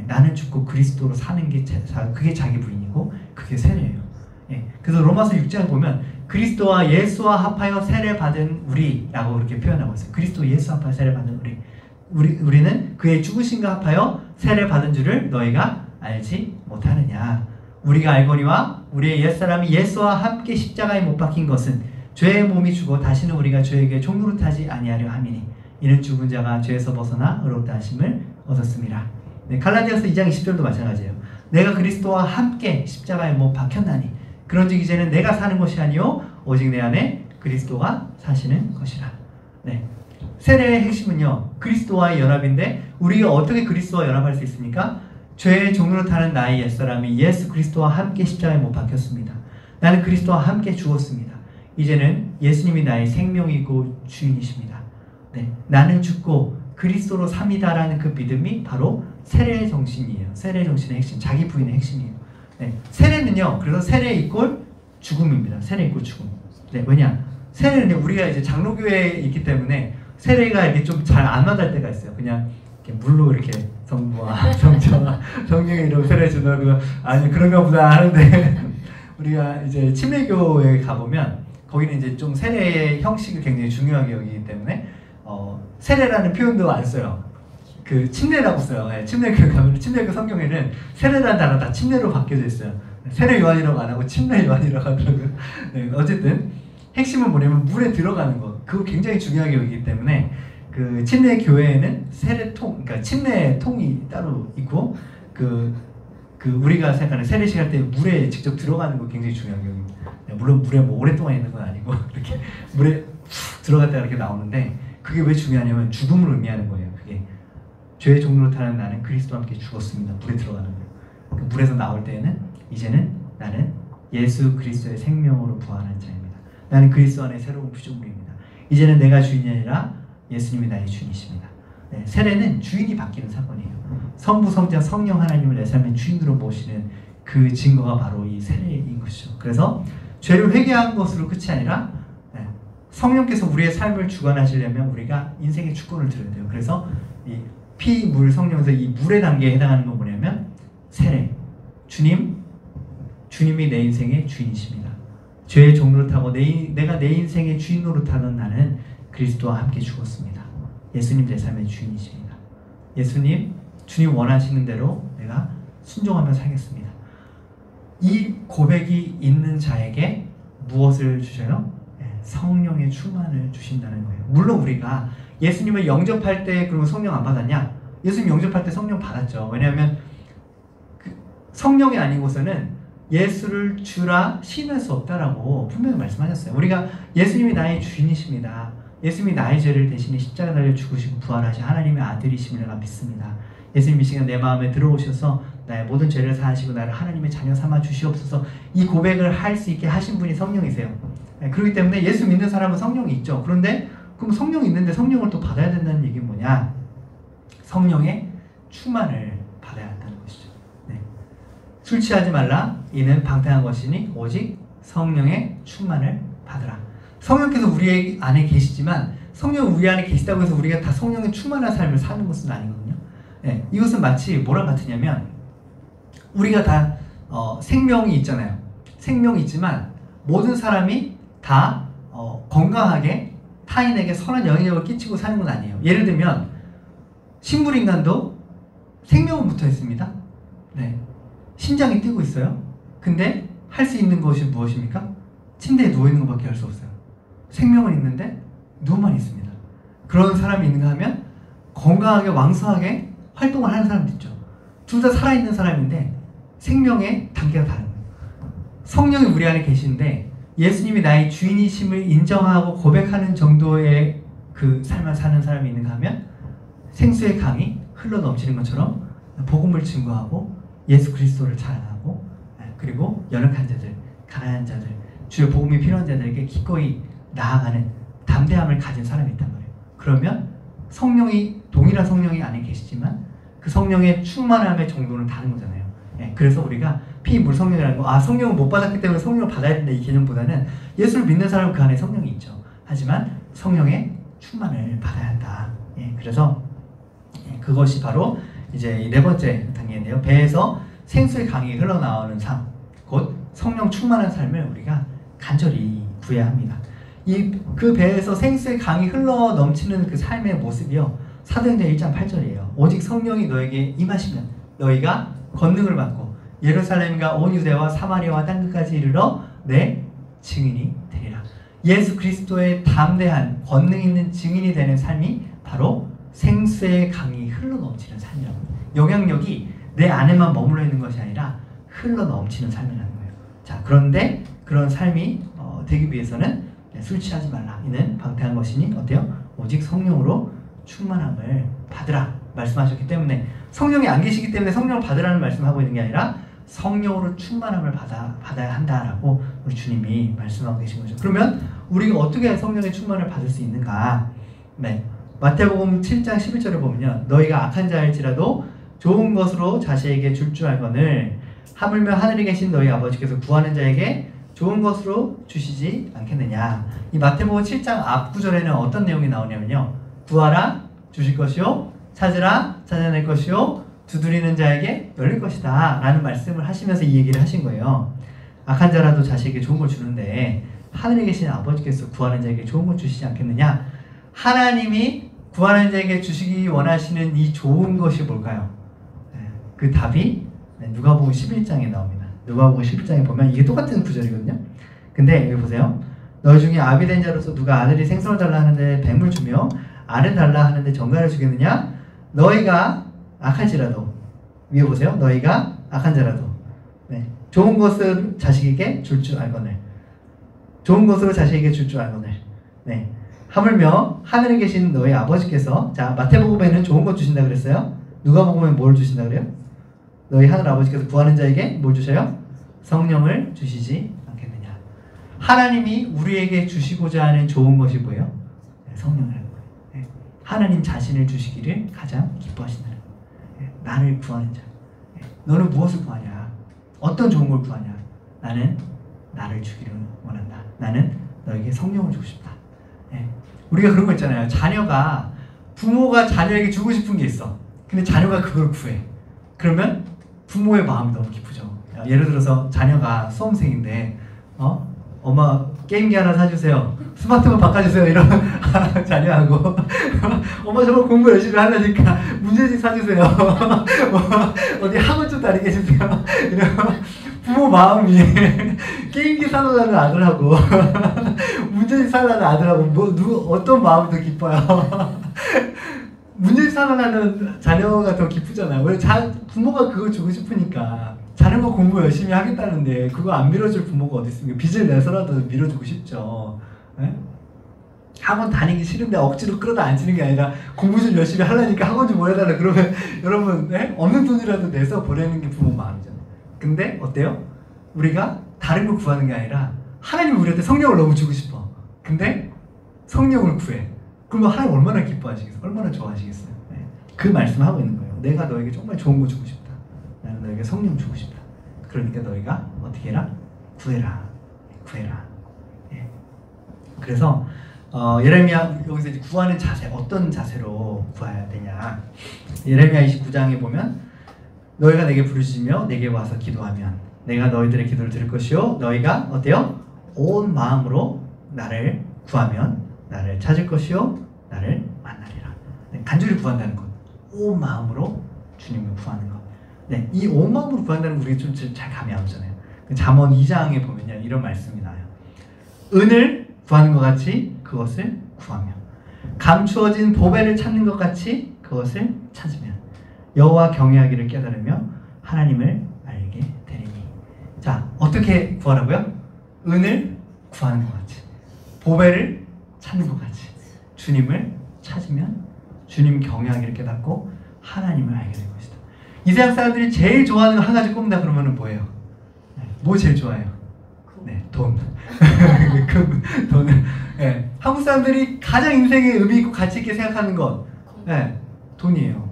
나는 죽고 그리스도로 사는 게 그게 자기 부인이고 그게 세례예요. 그래서 로마서 6장을 보면 그리스도와 예수와 합하여 세례받은 우리라고 이렇게 표현하고 있어요. 그리스도 예수 합하여 세례받은 우리는 그의 죽으심과 합하여 세례받은 줄을 너희가 알지 못하느냐. 우리가 알거니와 우리의 옛사람이 예수와 함께 십자가에 못 박힌 것은 죄의 몸이 죽어 다시는 우리가 죄에게 종노릇하지 아니하려 함이니 이는 죽은 자가 죄에서 벗어나 의롭다 하심을 얻었습니다. 갈라디아서 2장 20절도 마찬가지예요. 내가 그리스도와 함께 십자가에 못 박혔나니 그런즉 이제는 내가 사는 것이 아니요 오직 내 안에 그리스도가 사시는 것이라. 세례의 핵심은요 그리스도와의 연합인데 우리가 어떻게 그리스도와 연합할 수 있습니까? 죄의 종노릇하는 나의 옛사람이 예수 그리스도와 함께 십자가에 못 박혔습니다. 나는 그리스도와 함께 죽었습니다. 이제는 예수님이 나의 생명이고 주인이십니다. 나는 죽고 그리스도로 삽니다라는 그 믿음이 바로 세례의 정신이에요. 세례의 정신의 핵심, 자기 부인의 핵심이에요. 세례는요, 그래서 세례 이꼴 죽음입니다. 세례 이꼴 죽음. 왜냐? 세례는 우리가 이제 장로교회에 있기 때문에 세례가 이렇게 좀 잘 안 와닿을 때가 있어요. 그냥 이렇게 물로 이렇게 성부와 성자와 성령의 이름으로 세례 주는 아니 그런가 보다 하는데 우리가 이제 침례교회에 가보면 거기는 이제 좀 세례의 형식을 굉장히 중요하게 여기기 때문에 세례라는 표현도 안 써요. 그 침례라고 써요. 침례교회 가면 침례교 성경에는 세례라는 단어 다 침례로 바뀌어져 있어요. 세례 요한이라고 안 하고 침례 요한이라고 하더라고요. 어쨌든 핵심은 뭐냐면 물에 들어가는 거. 그거 굉장히 중요하게 여기기 때문에 그 침례교회에는 세례통, 그러니까 침례통이 따로 있고 우리가 생각하는 세례식 할 때 물에 직접 들어가는 거 굉장히 중요하게 여깁니다. 물론 물에 뭐 오랫동안 있는 건 아니고 이렇게 물에 들어갔다가 이렇게 나오는데 그게 왜 중요하냐면 죽음을 의미하는 거예요. 그게 죄의 종로로 타는 나는 그리스도와 함께 죽었습니다. 물에 들어가는 거예요. 그 물에서 나올 때에는 이제는 나는 예수 그리스도의 생명으로 부활한 자입니다. 나는 그리스도 안에 새로운 피조물입니다. 이제는 내가 주인이 아니라 예수님이 나의 주인이십니다. 세례는 주인이 바뀌는 사건이에요. 성부, 성자, 성령 하나님을 내 삶의 주인으로 모시는 그 증거가 바로 이 세례인 것이죠. 그래서 죄를 회개한 것으로 끝이 아니라 성령께서 우리의 삶을 주관하시려면 우리가 인생의 주권을 들어야 돼요. 그래서 이 피, 물, 성령에서 이 물의 단계에 해당하는 건 뭐냐면 세례. 주님이 내 인생의 주인이십니다. 죄의 종로를 타고 내가 내 인생의 주인으로 타던 나는 그리스도와 함께 죽었습니다. 예수님 내 삶의 주인이십니다. 주님 원하시는 대로 내가 순종하며 살겠습니다. 이 고백이 있는 자에게 무엇을 주셔요? 성령의 충만을 주신다는 거예요. 물론 우리가 예수님을 영접할 때 그러면 성령 안 받았냐? 예수님 영접할 때 성령 받았죠. 왜냐하면 성령이 아닌 곳에는 예수를 주라 시인할 수 없다라고 분명히 말씀하셨어요. 우리가 예수님이 나의 주인이십니다. 예수님이 나의 죄를 대신에 십자가 달려 죽으시고 부활하신 하나님의 아들이심을 내가 믿습니다. 예수님 이 시간 내 마음에 들어오셔서 나의 모든 죄를 사하시고 나를 하나님의 자녀 삼아 주시옵소서. 이 고백을 할 수 있게 하신 분이 성령이세요. 그렇기 때문에 예수 믿는 사람은 성령이 있죠. 그런데 그럼 성령이 있는데 성령을 또 받아야 된다는 얘기는 뭐냐? 성령의 충만을 받아야 한다는 것이죠. 술 취하지 말라. 이는 방탕한 것이니 오직 성령의 충만을 받으라. 성령께서 우리 안에 계시지만 성령이 우리 안에 계시다고 해서 우리가 다 성령의 충만한 삶을 사는 것은 아니거든요. 이것은 마치 뭐랑 같으냐면 우리가 다 생명이 있잖아요. 생명이 있지만 모든 사람이 다 건강하게 타인에게 선한 영향력을 끼치고 사는 건 아니에요. 예를 들면 식물인간도 생명은 붙어 있습니다. 심장이 뛰고 있어요. 근데 할 수 있는 것이 무엇입니까? 침대에 누워있는 것밖에 할 수 없어요. 생명은 있는데 누워만 있습니다. 그런 사람이 있는가 하면 건강하게 왕성하게 활동을 하는 사람도 있죠. 둘 다 살아있는 사람인데 생명의 단계가 다른 거예요. 성령이 우리 안에 계시는데 예수님이 나의 주인이심을 인정하고 고백하는 정도의 그 삶을 사는 사람이 있는가 하면 생수의 강이 흘러 넘치는 것처럼 복음을 증거하고 예수 그리스도를 자랑하고 그리고 연약한 자들, 가난한 자들, 주의 복음이 필요한 자들에게 기꺼이 나아가는 담대함을 가진 사람이 있단 말이에요. 그러면 동일한 성령이 안에 계시지만 그 성령의 충만함의 정도는 다른 거잖아요. 그래서 우리가 피, 물, 성령이라는 거, 아 성령을 못 받았기 때문에 성령을 받아야 된다 이 개념보다는 예수를 믿는 사람은 그 안에 성령이 있죠. 하지만 성령의 충만을 받아야 한다. 예, 그래서 그것이 바로 이제 네 번째 단계인데요. 배에서 생수의 강이 흘러나오는 삶, 곧 성령 충만한 삶을 우리가 간절히 구해야 합니다. 그 배에서 생수의 강이 흘러 넘치는 그 삶의 모습이요. 사도행전 1장 8절이에요. 오직 성령이 너에게 임하시면 너희가 권능을 받고 예루살렘과 온 유대와 사마리아와 땅끝까지 이르러 내 증인이 되리라. 예수 그리스도의 담대한 권능 있는 증인이 되는 삶이 바로 생수의 강이 흘러 넘치는 삶이라고. 영향력이 내 안에만 머물러 있는 것이 아니라 흘러 넘치는 삶이라는 거예요. 자, 그런데 그런 삶이 되기 위해서는 술 취하지 말라. 이는 방탕한 것이니 어때요? 오직 성령으로 충만함을 받으라 말씀하셨기 때문에 성령이 안 계시기 때문에 성령을 받으라는 말씀하고 있는 게 아니라 성령으로 충만함을 받아야 한다라고 우리 주님이 말씀하고 계신 거죠. 그러면 우리가 어떻게 성령의 충만을 받을 수 있는가? 네, 마태복음 7장 11절을 보면요. 너희가 악한 자일지라도 좋은 것으로 자식에게 줄 줄 알거늘 하물며 하늘에 계신 너희 아버지께서 구하는 자에게 좋은 것으로 주시지 않겠느냐. 이 마태복음 7장 앞 구절에는 어떤 내용이 나오냐면요. 구하라 주실 것이요 찾으라 찾아낼 것이요 두드리는 자에게 열릴 것이다 라는 말씀을 하시면서 이 얘기를 하신 거예요. 악한 자라도 자식에게 좋은 걸 주는데 하늘에 계신 아버지께서 구하는 자에게 좋은 걸 주시지 않겠느냐. 하나님이 구하는 자에게 주시기 원하시는 이 좋은 것이 뭘까요? 그 답이 누가복음 11장에 나옵니다. 누가복음 11장에 보면 이게 똑같은 구절이거든요. 근데 여기 보세요. 너희 중에 아비 된 자로서 누가 아들이 생선을 달라 하는데 뱀을 주며 알을 달라 하는데 정갈을 주겠느냐? 너희가 악할지라도, 위에 보세요. 너희가 악한 자라도 좋은 것을 자식에게 줄 줄 알거늘, 좋은 것으로 자식에게 줄 줄 알거늘. 하물며 하늘에 계신 너희 아버지께서, 자 마태복음에는 좋은 것 주신다 그랬어요. 누가복음엔 뭘 주신다 그래요? 너희 하늘 아버지께서 구하는 자에게 뭘 주셔요? 성령을 주시지 않겠느냐. 하나님이 우리에게 주시고자 하는 좋은 것이 뭐예요? 성령이라는 거예요. 하나님 자신을 주시기를 가장 기뻐하신다는 거예요. 나를 구하는 자. 너는 무엇을 구하냐? 어떤 좋은 걸 구하냐? 나는 나를 주기를 원한다. 나는 너에게 성령을 주고 싶다. 우리가 그런 거 있잖아요. 자녀가, 부모가 자녀에게 주고 싶은 게 있어. 근데 자녀가 그걸 구해. 그러면 부모의 마음이 너무 기쁘죠. 예를 들어서 자녀가 수험생인데 엄마 게임기 하나 사주세요. 스마트폰 바꿔주세요. 이러면 자녀하고 엄마 정말 공부 열심히 하려니까 문제집 사주세요. 어디 학원 좀 다니게 해주세요. 이러면 부모 마음이 게임기 사달라는 아들하고 문제집 사달라는 아들하고 어떤 마음이 더 기뻐요? 문제집 사달라는 자녀가 더 기쁘잖아요. 왜? 부모가 그거 주고 싶으니까. 자녀가 공부 열심히 하겠다는데 그거 안 밀어줄 부모가 어디 있습니까? 빚을 내서라도 밀어주고 싶죠. 학원 다니기 싫은데 억지로 끌어다 앉히는 게 아니라 공부 좀 열심히 하려니까 학원 좀 보내달라 그러면 여러분 없는 돈이라도 내서 보내는 게 부모 마음이잖아요. 근데 어때요? 우리가 다른 걸 구하는 게 아니라 하나님이 우리한테 성령을 너무 주고 싶어. 근데 성령을 구해. 그러면 하나님 얼마나 기뻐하시겠어요? 얼마나 좋아하시겠어요? 그 말씀을 하고 있는 거예요. 내가 너에게 정말 좋은 거 주고 싶다. 나는 너에게 성령 주고 싶다. 그러니까 너희가 어떻게 해라? 구해라. 구해라. 그래서 예레미야 여기서 이제 구하는 자세, 어떤 자세로 구해야 되냐? 예레미야 29장에 보면 너희가 내게 부르시며 내게 와서 기도하면 내가 너희들의 기도를 들을 것이요 너희가 어때요? 온 마음으로 나를 구하면 나를 찾을 것이요 나를 만나리라. 간절히 구한다는 것, 온 마음으로 주님을 구하는 것. 이 온 마음으로 구한다는 거 우리가 좀 잘 감이 안 오잖아요. 잠언 2장에 보면요 이런 말씀이 나와요. 은을 구하는 것 같이 그것을 구하며 감추어진 보배를 찾는 것 같이 그것을 찾으면 여호와 경외하기를 깨달으며 하나님을 알게 되리니. 자, 어떻게 구하라고요? 은을 구하는 것 같이, 보배를 찾는 것 같이 주님을 찾으면 주님 경외하기를 깨닫고 하나님을 알게 될 것이다. 이 세상 사람들이 제일 좋아하는 한 가지 꼽는다 그러면 뭐예요? 뭐 제일 좋아해요? 돈. 돈을. 한국 사람들이 가장 인생에 의미 있고 가치 있게 생각하는 것, 돈이에요.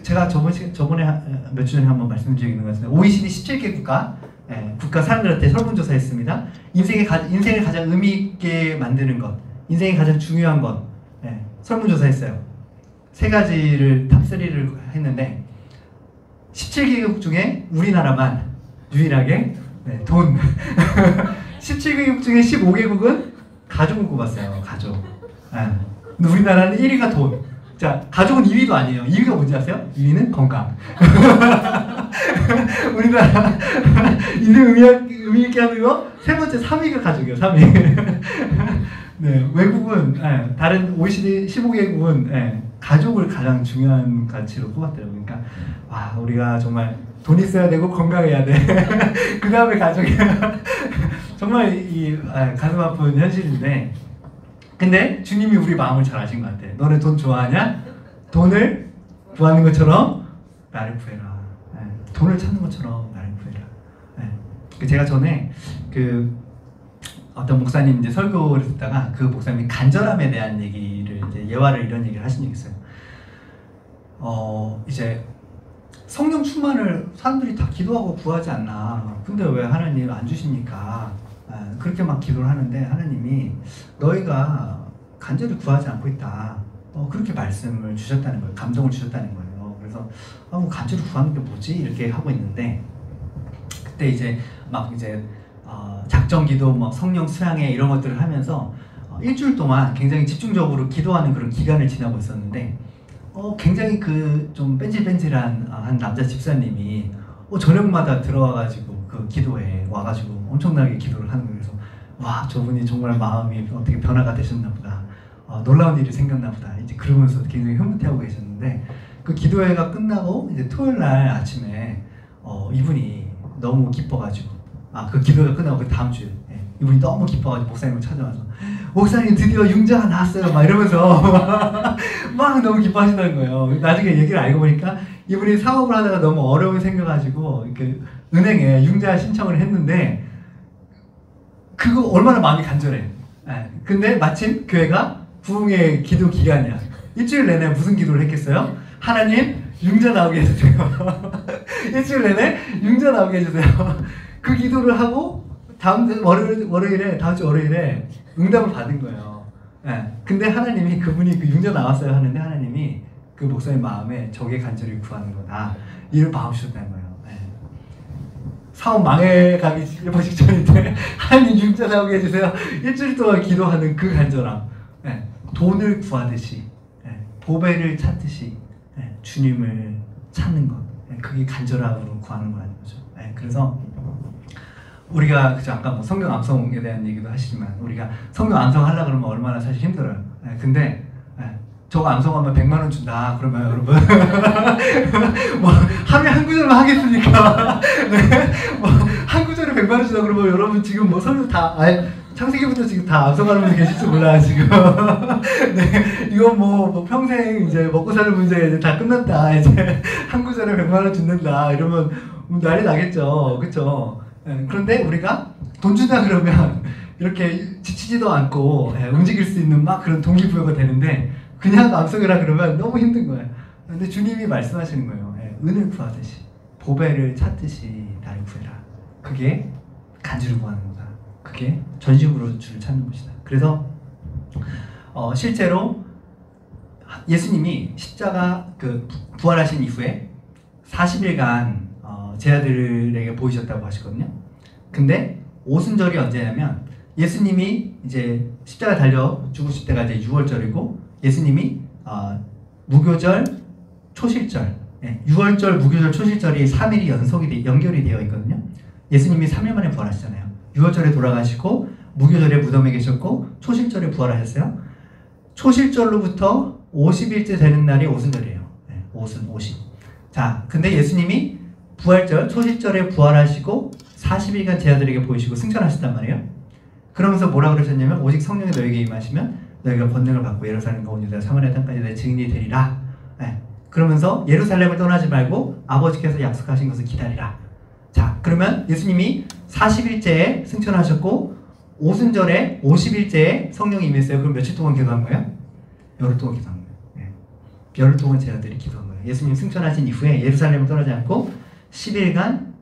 제가 저번에 몇 주 전에 한번 말씀드린 것 같은데 OECD 17개 국가 사람들한테 설문조사했습니다. 인생을 가장 의미 있게 만드는 것, 인생이 가장 중요한 것, 설문조사했어요. 세 가지를 탑3를 했는데 17개국 중에 우리나라만 유일하게 돈 17개국 중에 15개국은 가족을 꼽았어요. 가족. 근데 우리나라는 1위가 돈. 자, 가족은 2위도 아니에요. 2위가 뭔지 아세요? 2위는 건강. 우리나라 인생 의미 있게 하는 거 세 번째 3위가 가족이에요. 3위. 네, 외국은 다른 OECD 15개국은 가족을 가장 중요한 가치로 꼽았더라고요. 그러니까 와, 우리가 정말 돈 있어야 되고 건강해야 돼. 그 다음에 가족이야. 정말 이 가슴 아픈 현실인데, 근데 주님이 우리 마음을 잘 아신 것 같아. 너네 돈 좋아하냐? 돈을 구하는 것처럼 나를 구해라. 돈을 찾는 것처럼 나를 구해라. 제가 전에 어떤 목사님 이제 설교를 듣다가 그 목사님이 간절함에 대한 얘기를 이제 예화를 이런 얘기를 하신 적이 있어요. 이제 성령 충만을 사람들이 다 기도하고 구하지 않나. 근데 왜 하나님 안 주십니까? 그렇게 막 기도를 하는데 하나님이 너희가 간절히 구하지 않고 있다. 그렇게 말씀을 주셨다는 거예요. 감동을 주셨다는 거예요. 그래서 뭐 간절히 구하는 게 뭐지? 이렇게 하고 있는데 그때 이제 막 이제 작정기도, 막 성령 수양회 이런 것들을 하면서 일주일 동안 굉장히 집중적으로 기도하는 그런 기간을 지나고 있었는데 굉장히 좀 뺀질뺀질한 한 남자 집사님이 저녁마다 들어와가지고 그 기도에 와가지고 엄청나게 기도를 하는 거예요. 그래서 와, 저분이 정말 마음이 어떻게 변화가 되셨나 보다. 놀라운 일이 생겼나 보다. 이제 그러면서 굉장히 흐뭇해하고 계셨는데 그 기도회가 끝나고 이제 토요일 날 아침에 이분이 너무 기뻐가지고 그 기도가 끝나고 그 다음 주에 이분이 너무 기뻐가지고 목사님을 찾아와서 목사님 드디어 융자가 나왔어요 막 이러면서 막 너무 기뻐하신다는 거예요. 나중에 얘기를 알고 보니까 이분이 사업을 하다가 너무 어려움이 생겨가지고 이렇게 은행에 융자 신청을 했는데 그거 얼마나 마음이 간절해. 근데 마침 교회가 부흥의 기도 기간이야. 일주일 내내 무슨 기도를 했겠어요? 하나님 융자 나오게 해주세요. 일주일 내내 융자 나오게 해주세요. 그 기도를 하고 다음 주 월요일에 응답을 받은 거예요. 근데 하나님이 그분이 그 융자 나왔어요 하는데 하나님이 그 목사님 마음에 저게 간절히 구하는 거다. 이런 마음 주셨다는 거예요. 사업 망해가기 일보 직전인데 하나님 융자 나오게 해주세요. 일주일 동안 기도하는 그 간절함. 돈을 구하듯이 보배를 찾듯이 주님을 찾는 것. 그게 간절함으로 구하는 거라는 거죠. 그래서 우리가 아까 뭐 성경 암송에 대한 얘기도 하시지만 우리가 성경 암송하려고 그러면 얼마나 사실 힘들어요. 근데 저거 암송하면 100만 원 준다 그러면 여러분 뭐 하루에 한 구절만 하겠습니까? 뭐 한 구절에 100만 원 준다 그러면 여러분 지금 뭐 설교 다 창세기부터 지금 다 암송하는 분이 계실지 몰라 지금. 이건 뭐 평생 이제 먹고 사는 문제 이제 다 끝났다. 이제 한 구절에 100만 원 준다 이러면 난리 나겠죠, 그렇죠? 그런데 우리가 돈 준다 그러면 이렇게 지치지도 않고 움직일 수 있는 막 그런 동기부여가 되는데 그냥 암송이라 그러면 너무 힘든 거예요. 근데 주님이 말씀하시는 거예요. 은을 구하듯이 보배를 찾듯이 나를 구해라. 그게 간절히 구하는 거다. 그게 전심으로 주를 찾는 것이다. 그래서 실제로 예수님이 십자가 부활하신 이후에 40일간 제 아들에게 보이셨다고 하시거든요. 근데 오순절이 언제냐면 예수님이 이제 십자가 달려 죽으실 때가 이제 6월절이고 예수님이 무교절, 초실절, 6월절, 무교절, 초실절이 3일이 연결이 되어 있거든요. 예수님이 3일 만에 부활하시잖아요. 6월절에 돌아가시고 무교절에 무덤에 계셨고 초실절에 부활하셨어요. 초실절로부터 50일째 되는 날이 오순절이에요. 오순, 50. 자, 근데 예수님이 부활절, 초실절에 부활하시고 40일간 제 아들에게 보이시고 승천하셨단 말이에요. 그러면서 뭐라 그러셨냐면 오직 성령이 너에게 임하시면 너희가 권능을 받고 예루살렘과 온 유다 사마리아 땅까지 내 증인이 되리라. 그러면서 예루살렘을 떠나지 말고 아버지께서 약속하신 것을 기다리라. 자, 그러면 예수님이 40일째에 승천하셨고 오순절에 50일째에 성령이 임했어요. 그럼 며칠 동안 기도한 거예요? 열흘 동안 기도한 거예요. 열흘 동안 제 아들이 기도한 거예요. 예수님 승천하신 이후에 예루살렘을 떠나지 않고 10일간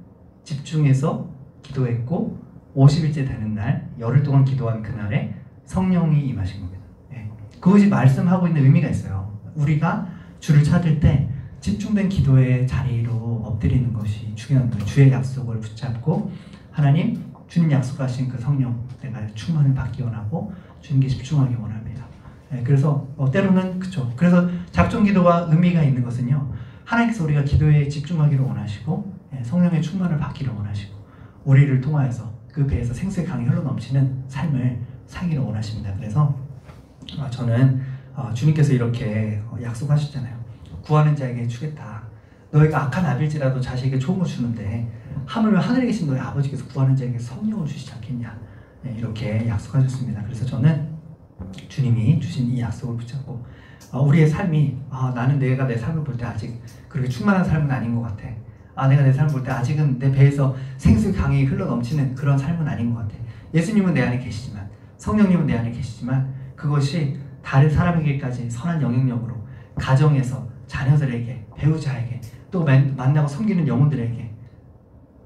집중해서 기도했고 50일째 되는 날 열흘 동안 기도한 그날에 성령이 임하신 겁니다. 그것이 말씀하고 있는 의미가 있어요. 우리가 주를 찾을 때 집중된 기도의 자리로 엎드리는 것이 중요한 거예요. 주의 약속을 붙잡고 하나님, 주님 약속하신 그 성령 내가 충만을 받기 원하고 주님께 집중하기 원합니다. 그래서 때로는 그렇죠. 그래서 작정 기도가 의미가 있는 것은요. 하나님께서 우리가 기도에 집중하기를 원하시고 성령의 충만을 받기를 원하시고 우리를 통하여서 그 배에서 생수의 강이 흘러넘치는 삶을 살기를 원하십니다. 그래서 저는 주님께서 이렇게 약속하셨잖아요. 구하는 자에게 주겠다. 너희가 악한 아비일지라도 자식에게 좋은 거 주는데 하물며 하늘에 계신 너희 아버지께서 구하는 자에게 성령을 주시지 않겠냐. 이렇게 약속하셨습니다. 그래서 저는 주님이 주신 이 약속을 붙잡고 우리의 삶이 나는 내가 내 삶을 볼 때 아직 그렇게 충만한 삶은 아닌 것 같아. 내가 내 삶을 볼 때 아직은 내 배에서 생수의 강이 흘러넘치는 그런 삶은 아닌 것 같아. 예수님은 내 안에 계시지만 성령님은 내 안에 계시지만 그것이 다른 사람에게까지 선한 영향력으로 가정에서 자녀들에게 배우자에게 또 만나고 섬기는 영혼들에게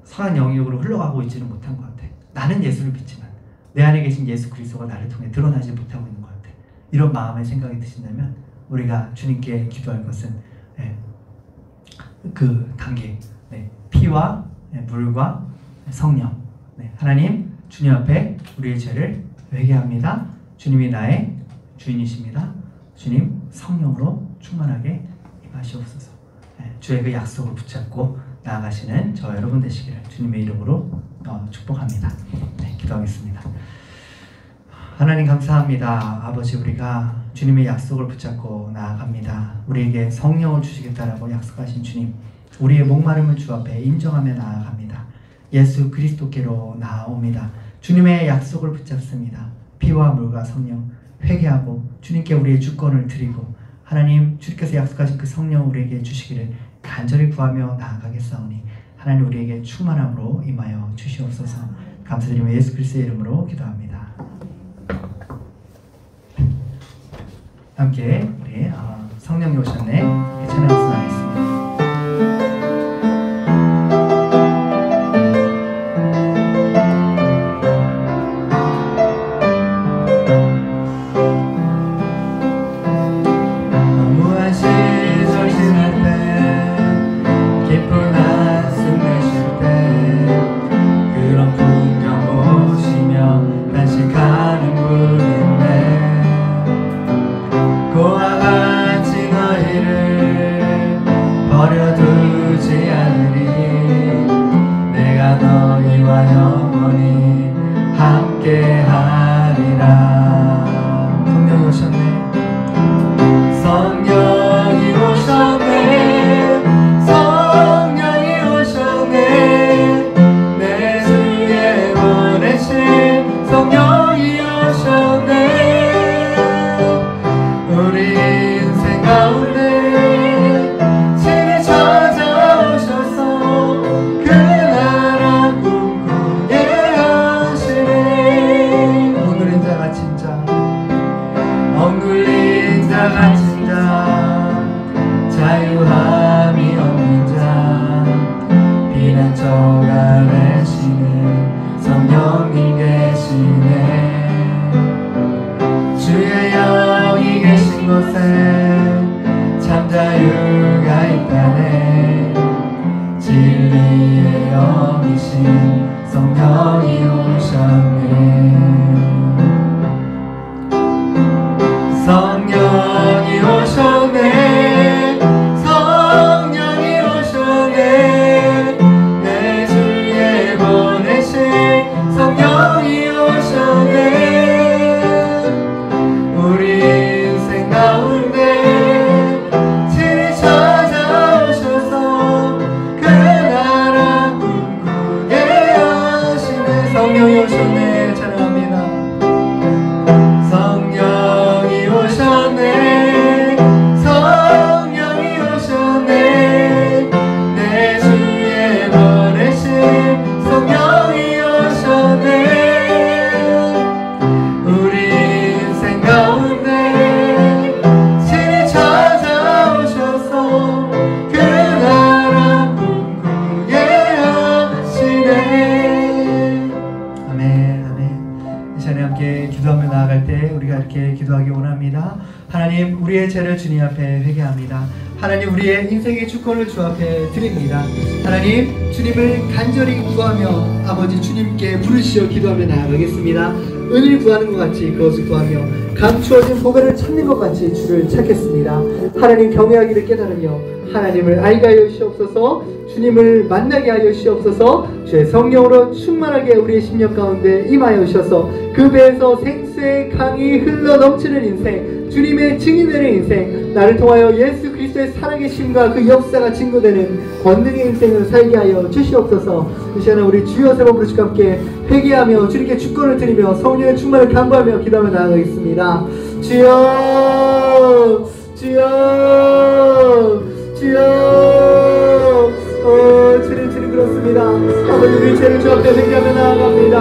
선한 영향력으로 흘러가고 있지는 못한 것 같아. 나는 예수를 믿지만 내 안에 계신 예수 그리스도가 나를 통해 드러나지 못하고 있는 것 같아. 이런 마음의 생각이 드신다면 우리가 주님께 기도할 것은 그 단계 피와 물과 성령. 하나님, 주님 앞에 우리의 죄를 회개합니다. 주님이 나의 주인이십니다. 주님 성령으로 충만하게 임하시옵소서. 주의 그 약속을 붙잡고 나아가시는 저 여러분 되시기를 주님의 이름으로 축복합니다. 기도하겠습니다. 하나님 감사합니다. 아버지, 우리가 주님의 약속을 붙잡고 나아갑니다. 우리에게 성령을 주시겠다라고 약속하신 주님, 우리의 목마름을 주 앞에 인정하며 나아갑니다. 예수 그리스도께로 나아옵니다. 주님의 약속을 붙잡습니다. 피와 물과 성령 회개하고 주님께 우리의 주권을 드리고 하나님, 주께서 약속하신 그 성령 우리에게 주시기를 간절히 구하며 나아가겠사오니 하나님 우리에게 충만함으로 임하여 주시옵소서. 감사드리며 예수 그리스도의 이름으로 기도합니다. 함께 우리 성령이 오셨네 찬양 합시다. 비난처가 되시는 성령님 계시네. 시간에 함께 기도하며 나아갈 때 우리가 이렇게 기도하기 원합니다. 하나님, 우리의 죄를 주님 앞에 회개합니다. 하나님, 우리의 인생의 주권을 주 앞에 드립니다. 하나님, 주님을 간절히 구하며 아버지 주님께 부르시어 기도하며 나아가겠습니다. 은을 구하는 것 같이 그것을 구하며 감추어진 보배를 찾는 것 같이 주를 찾겠습니다. 하나님, 경외하기를 깨달으며 하나님을 알게 하여 주시옵소서. 주님을 만나게 하여 주시옵소서. 주의 성령으로 충만하게 우리의 심령 가운데 임하여 주셔서 그 배에서 생수의 강이 흘러 넘치는 인생, 주님의 증인되는 인생, 나를 통하여 예수 그리스도의 살아계심과 그 역사가 증거되는 권능의 인생을 살게 하여 주시옵소서. 이 시간에 우리 주여 세 번 부르시고 함께 회개하며 주님께 주권을 드리며 성령의 충만을 간구하며 기도하며 나아가겠습니다. 주여, 주여, 주여. 주님 그렇습니다. 아버지, 우리 죄를 주 앞에 회개하며 나아갑니다.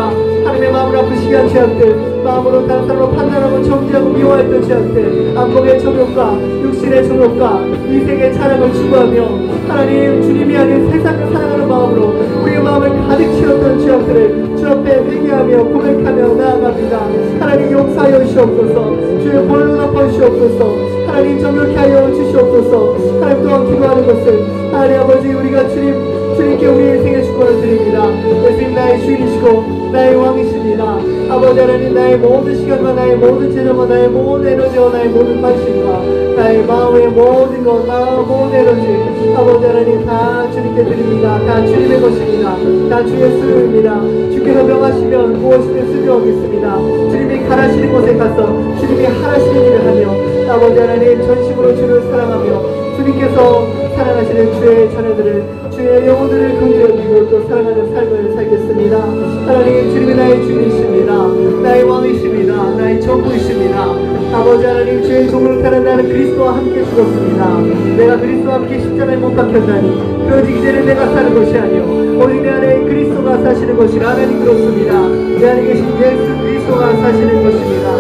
하나님의 마음을 아프시게 한 죄악들, 마음으로 다른 사람으로 판단하고 정죄하고 미워했던 죄악들, 안목의 정욕과 육신의 정욕과 이생의 자랑을 추구하며 하나님, 주님이 아닌 세상을 사랑하는 마음으로 우리의 마음을 가득 채웠던 죄악들을 주 앞에 회개하며 고백하며 나아갑니다. 하나님, 용서하여 주시옵소서. 주의 벌로 갚아 주시옵소서. 하나님, 정욕케 하여 주시옵소서. 하나님, 또한 기도하는 것을 하나님 아버지, 우리가 주님께 우리의 인생의 주권을 드립니다. 예수님, 나의 주인이시고 나의 왕이십니다. 아버지 하나님, 나의 모든 시간과 나의 모든 재정과 나의 모든 에너지와 나의 모든 관심과 나의 마음의 모든 것, 나의 모든 에너지, 아버지 하나님 다 주님께 드립니다. 다 주님의 것입니다. 다 주의 수요입니다. 주께서 명하시면 무엇이든 순종하겠습니다. 주님이 가라시는 곳에 가서 주님이 하라시는 일을 하며 아버지 하나님 전심으로 주를 사랑하며 주님께서 사랑하시는 주의 자녀들을, 주의 영혼들을 긍휼히 또 사랑하는 삶을 살겠습니다. 하나님, 주님이 나의 주님이십니다. 나의 왕이십니다. 나의 전부이십니다. 아버지 하나님, 주의 종을 타는 나는 그리스도와 함께 죽었습니다. 내가 그리스도와 함께 십자가에 못 박혔나니 그러지 이제는 내가 사는 것이 아니요 오직 내 안에 그리스도가 사시는 것이라. 하나님, 그렇습니다. 내 안에 계신 예수 그리스도가 사시는 것입니다.